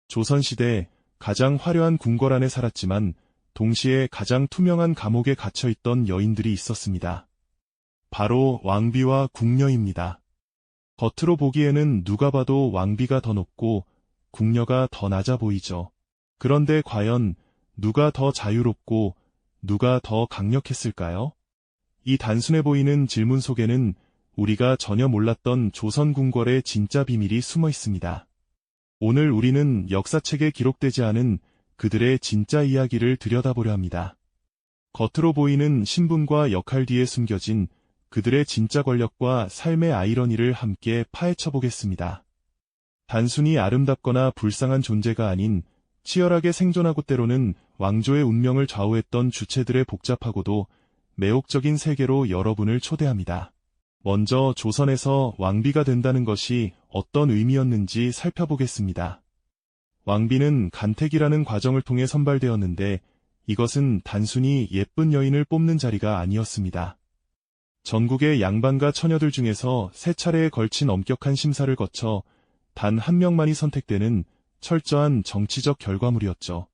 조선시대 가장 화려한 궁궐 안에 살았지만 동시에 가장 투명한 감옥에 갇혀있던 여인들이 있었습니다. 바로 왕비와 궁녀입니다. 겉으로 보기에는 누가 봐도 왕비가 더 높고 궁녀가 더 낮아 보이죠. 그런데 과연 누가 더 자유롭고 누가 더 강력했을까요? 이 단순해 보이는 질문 속에는 우리가 전혀 몰랐던 조선 궁궐의 진짜 비밀이 숨어 있습니다. 오늘 우리는 역사책에 기록되지 않은 그들의 진짜 이야기를 들여다보려 합니다. 겉으로 보이는 신분과 역할 뒤에 숨겨진 그들의 진짜 권력과 삶의 아이러니를 함께 파헤쳐 보겠습니다. 단순히 아름답거나 불쌍한 존재가 아닌 치열하게 생존하고 때로는 왕조의 운명을 좌우했던 주체들의 복잡하고도 매혹적인 세계로 여러분을 초대합니다. 먼저 조선에서 왕비가 된다는 것이 어떤 의미였는지 살펴보겠습니다. 왕비는 간택이라는 과정을 통해 선발되었는데 이것은 단순히 예쁜 여인을 뽑는 자리가 아니었습니다. 전국의 양반과 처녀들 중에서 3차례에 걸친 엄격한 심사를 거쳐 단 한 명만이 선택되는 철저한 정치적 결과물이었죠.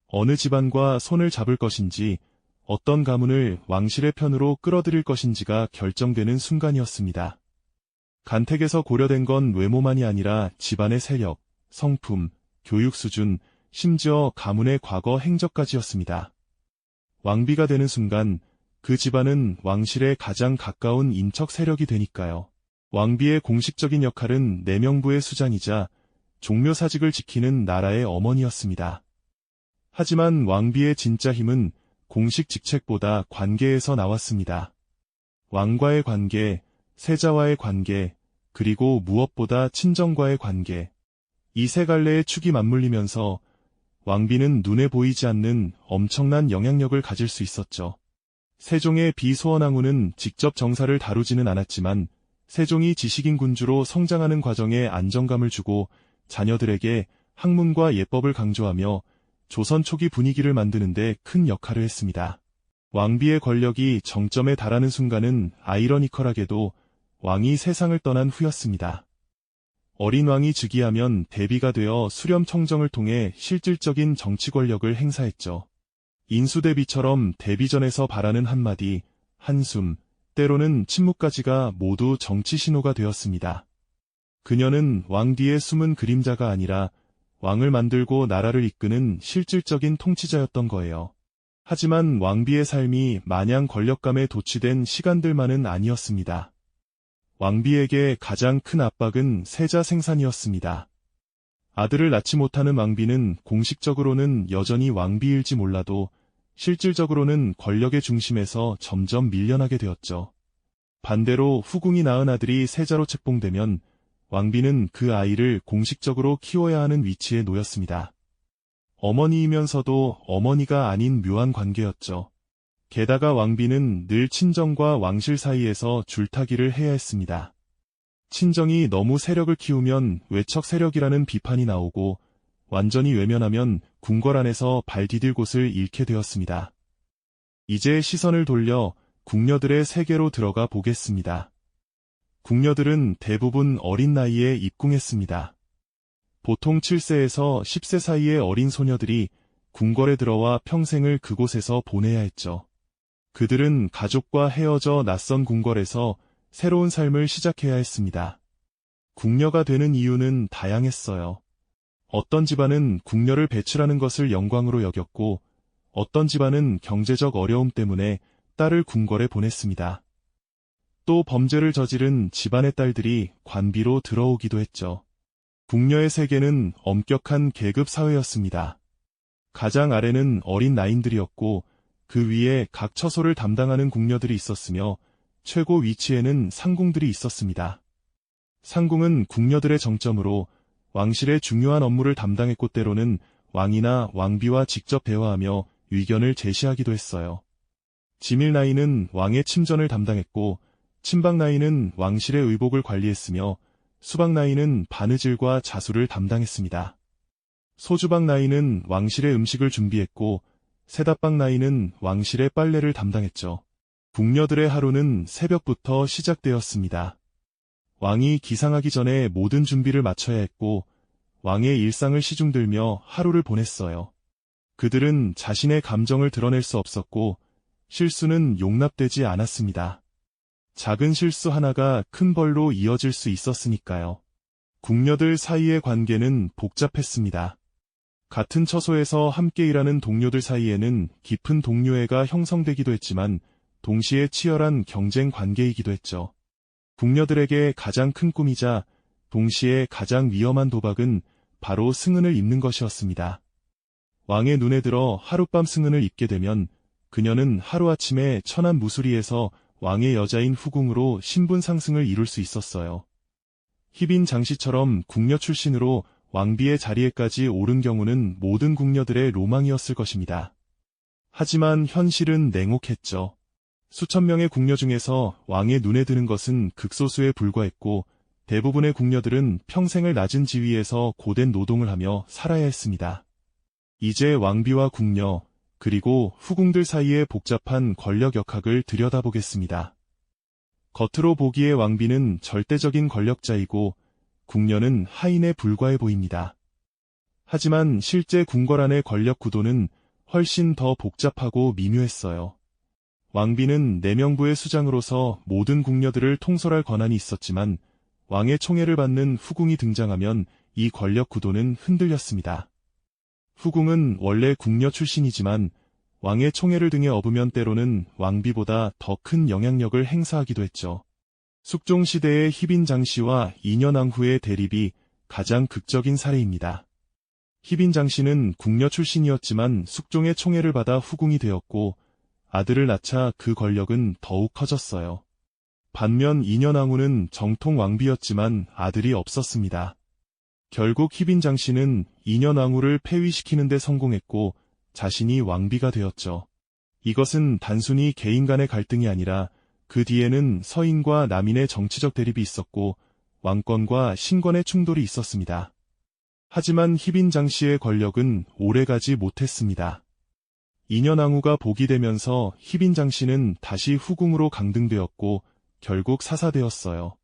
어느 집안과 손을 잡을 것인지, 어떤 가문을 왕실의 편으로 끌어들일 것인지가 결정되는 순간이었습니다. 간택에서 고려된 건 외모만이 아니라 집안의 세력, 성품, 교육 수준, 심지어 가문의 과거 행적까지였습니다. 왕비가 되는 순간 그 집안은 왕실에 가장 가까운 인척 세력이 되니까요. 왕비의 공식적인 역할은 내명부의 수장이자 종묘사직을 지키는 나라의 어머니였습니다. 하지만 왕비의 진짜 힘은 공식 직책보다 관계에서 나왔습니다. 왕과의 관계, 세자와의 관계, 그리고 무엇보다 친정과의 관계. 이 세 갈래의 축이 맞물리면서 왕비는 눈에 보이지 않는 엄청난 영향력을 가질 수 있었죠. 세종의 비소원왕후는 직접 정사를 다루지는 않았지만 세종이 지식인 군주로 성장하는 과정에 안정감을 주고 자녀들에게 학문과 예법을 강조하며 조선 초기 분위기를 만드는 데 큰 역할을 했습니다. 왕비의 권력이 정점에 달하는 순간은 아이러니컬하게도 왕이 세상을 떠난 후였습니다. 어린 왕이 즉위하면 대비가 되어 수렴청정을 통해 실질적인 정치 권력을 행사했죠. 인수대비처럼 대비전에서 바라는 한마디, 한숨, 때로는 침묵까지가 모두 정치 신호가 되었습니다. 그녀는 왕 뒤의 숨은 그림자가 아니라 왕을 만들고 나라를 이끄는 실질적인 통치자였던 거예요. 하지만 왕비의 삶이 마냥 권력감에 도취된 시간들만은 아니었습니다. 왕비에게 가장 큰 압박은 세자 생산이었습니다. 아들을 낳지 못하는 왕비는 공식적으로는 여전히 왕비일지 몰라도 실질적으로는 권력의 중심에서 점점 밀려나게 되었죠. 반대로 후궁이 낳은 아들이 세자로 책봉되면 왕비는 그 아이를 공식적으로 키워야 하는 위치에 놓였습니다. 어머니이면서도 어머니가 아닌 묘한 관계였죠. 게다가 왕비는 늘 친정과 왕실 사이에서 줄타기를 해야 했습니다. 친정이 너무 세력을 키우면 외척 세력이라는 비판이 나오고 완전히 외면하면 궁궐 안에서 발 디딜 곳을 잃게 되었습니다. 이제 시선을 돌려 궁녀들의 세계로 들어가 보겠습니다. 궁녀들은 대부분 어린 나이에 입궁했습니다. 보통 7세에서 10세 사이의 어린 소녀들이 궁궐에 들어와 평생을 그곳에서 보내야 했죠. 그들은 가족과 헤어져 낯선 궁궐에서 새로운 삶을 시작해야 했습니다. 궁녀가 되는 이유는 다양했어요. 어떤 집안은 궁녀를 배출하는 것을 영광으로 여겼고 어떤 집안은 경제적 어려움 때문에 딸을 궁궐에 보냈습니다. 또 범죄를 저지른 집안의 딸들이 관비로 들어오기도 했죠. 궁녀의 세계는 엄격한 계급 사회였습니다. 가장 아래는 어린 나인들이었고 그 위에 각 처소를 담당하는 궁녀들이 있었으며 최고 위치에는 상궁들이 있었습니다. 상궁은 궁녀들의 정점으로 왕실의 중요한 업무를 담당했고 때로는 왕이나 왕비와 직접 대화하며 의견을 제시하기도 했어요. 지밀나이는 왕의 침전을 담당했고 친박나이는 왕실의 의복을 관리했으며 수박나이는 바느질과 자수를 담당했습니다. 소주박나이는 왕실의 음식을 준비했고 세답박나이는 왕실의 빨래를 담당했죠. 궁녀들의 하루는 새벽부터 시작되었습니다. 왕이 기상하기 전에 모든 준비를 마쳐야 했고 왕의 일상을 시중들며 하루를 보냈어요. 그들은 자신의 감정을 드러낼 수 없었고 실수는 용납되지 않았습니다. 작은 실수 하나가 큰 벌로 이어질 수 있었으니까요. 궁녀들 사이의 관계는 복잡했습니다. 같은 처소에서 함께 일하는 동료들 사이에는 깊은 동료애가 형성되기도 했지만 동시에 치열한 경쟁 관계이기도 했죠. 궁녀들에게 가장 큰 꿈이자 동시에 가장 위험한 도박은 바로 승은을 입는 것이었습니다. 왕의 눈에 들어 하룻밤 승은을 입게 되면 그녀는 하루아침에 천한 무수리에서 왕의 여자인 후궁으로 신분 상승을 이룰 수 있었어요. 희빈 장씨처럼 궁녀 출신으로 왕비의 자리에까지 오른 경우는 모든 궁녀들의 로망이었을 것입니다. 하지만 현실은 냉혹했죠. 수천 명의 궁녀 중에서 왕의 눈에 드는 것은 극소수에 불과했고 대부분의 궁녀들은 평생을 낮은 지위에서 고된 노동을 하며 살아야 했습니다. 이제 왕비와 궁녀, 그리고 후궁들 사이의 복잡한 권력 역학을 들여다보겠습니다. 겉으로 보기에 왕비는 절대적인 권력자이고 궁녀는 하인에 불과해 보입니다. 하지만 실제 궁궐 안의 권력 구도는 훨씬 더 복잡하고 미묘했어요. 왕비는 내명부의 수장으로서 모든 궁녀들을 통솔할 권한이 있었지만 왕의 총애를 받는 후궁이 등장하면 이 권력 구도는 흔들렸습니다. 후궁은 원래 궁녀 출신이지만 왕의 총애를 등에 업으면 때로는 왕비보다 더 큰 영향력을 행사하기도 했죠. 숙종시대의 희빈 장씨와 인현왕후의 대립이 가장 극적인 사례입니다. 희빈 장씨는 궁녀 출신이었지만 숙종의 총애를 받아 후궁이 되었고 아들을 낳자 그 권력은 더욱 커졌어요. 반면 인현왕후는 정통 왕비였지만 아들이 없었습니다. 결국 희빈 장씨는 인현왕후를 폐위시키는 데 성공했고 자신이 왕비가 되었죠. 이것은 단순히 개인 간의 갈등이 아니라 그 뒤에는 서인과 남인의 정치적 대립이 있었고 왕권과 신권의 충돌이 있었습니다. 하지만 희빈 장씨의 권력은 오래가지 못했습니다. 인현왕후가 복이 되면서 희빈 장씨는 다시 후궁으로 강등되었고 결국 사사되었어요.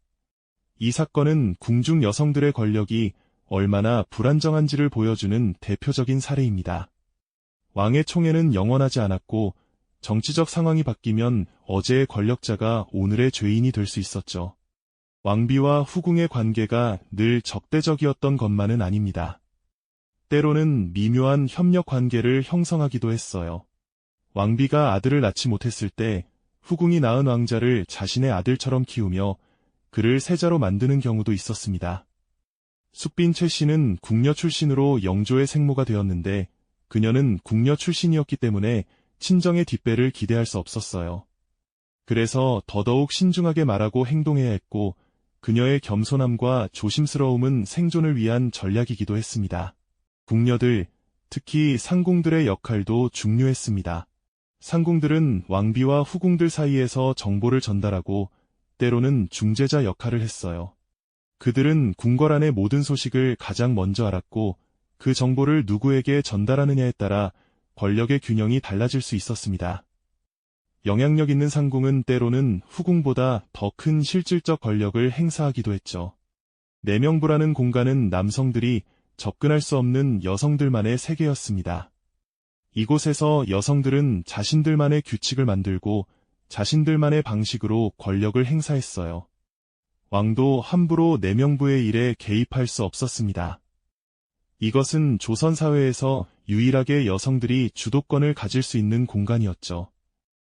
이 사건은 궁중 여성들의 권력이 얼마나 불안정한지를 보여주는 대표적인 사례입니다. 왕의 총애는 영원하지 않았고 정치적 상황이 바뀌면 어제의 권력자가 오늘의 죄인이 될 수 있었죠. 왕비와 후궁의 관계가 늘 적대적이었던 것만은 아닙니다. 때로는 미묘한 협력 관계를 형성하기도 했어요. 왕비가 아들을 낳지 못했을 때 후궁이 낳은 왕자를 자신의 아들처럼 키우며 그를 세자로 만드는 경우도 있었습니다. 숙빈 최 씨는 궁녀 출신으로 영조의 생모가 되었는데 그녀는 궁녀 출신이었기 때문에 친정의 뒷배를 기대할 수 없었어요. 그래서 더더욱 신중하게 말하고 행동해야 했고 그녀의 겸손함과 조심스러움은 생존을 위한 전략이기도 했습니다. 궁녀들, 특히 상궁들의 역할도 중요했습니다. 상궁들은 왕비와 후궁들 사이에서 정보를 전달하고 때로는 중재자 역할을 했어요. 그들은 궁궐 안의 모든 소식을 가장 먼저 알았고 그 정보를 누구에게 전달하느냐에 따라 권력의 균형이 달라질 수 있었습니다. 영향력 있는 상궁은 때로는 후궁보다 더 큰 실질적 권력을 행사하기도 했죠. 내명부라는 공간은 남성들이 접근할 수 없는 여성들만의 세계였습니다. 이곳에서 여성들은 자신들만의 규칙을 만들고 자신들만의 방식으로 권력을 행사했어요. 왕도 함부로 내명부의 일에 개입할 수 없었습니다. 이것은 조선 사회에서 유일하게 여성들이 주도권을 가질 수 있는 공간이었죠.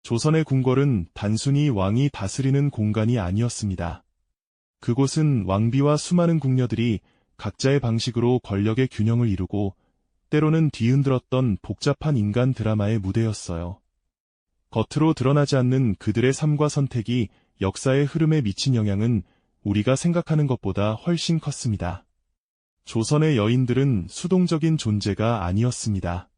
조선의 궁궐은 단순히 왕이 다스리는 공간이 아니었습니다. 그곳은 왕비와 수많은 궁녀들이 각자의 방식으로 권력의 균형을 이루고 때로는 뒤흔들었던 복잡한 인간 드라마의 무대였어요. 겉으로 드러나지 않는 그들의 삶과 선택이 역사의 흐름에 미친 영향은 우리가 생각하는 것보다 훨씬 컸습니다. 조선의 여인들은 수동적인 존재가 아니었습니다.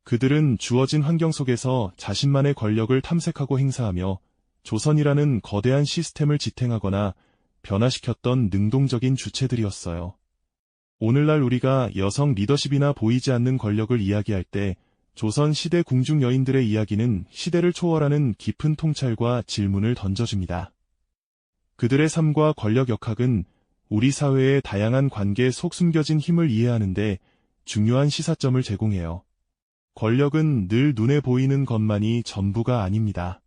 그들은 주어진 환경 속에서 자신만의 권력을 탐색하고 행사하며 조선이라는 거대한 시스템을 지탱하거나 변화시켰던 능동적인 주체들이었어요. 오늘날 우리가 여성 리더십이나 보이지 않는 권력을 이야기할 때 조선 시대 궁중 여인들의 이야기는 시대를 초월하는 깊은 통찰과 질문을 던져줍니다. 그들의 삶과 권력 역학은 우리 사회의 다양한 관계 속 숨겨진 힘을 이해하는데 중요한 시사점을 제공해요. 권력은 늘 눈에 보이는 것만이 전부가 아닙니다.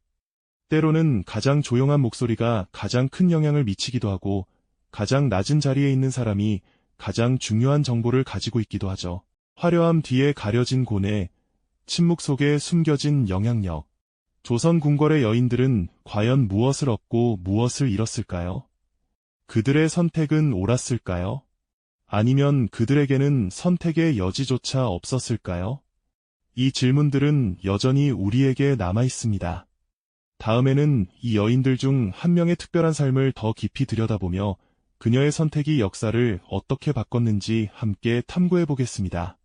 때로는 가장 조용한 목소리가 가장 큰 영향을 미치기도 하고, 가장 낮은 자리에 있는 사람이 가장 중요한 정보를 가지고 있기도 하죠. 화려함 뒤에 가려진 고뇌, 침묵 속에 숨겨진 영향력. 조선 궁궐의 여인들은 과연 무엇을 얻고 무엇을 잃었을까요? 그들의 선택은 옳았을까요? 아니면 그들에게는 선택의 여지조차 없었을까요? 이 질문들은 여전히 우리에게 남아 있습니다. 다음에는 이 여인들 중 한 명의 특별한 삶을 더 깊이 들여다보며 그녀의 선택이 역사를 어떻게 바꿨는지 함께 탐구해 보겠습니다.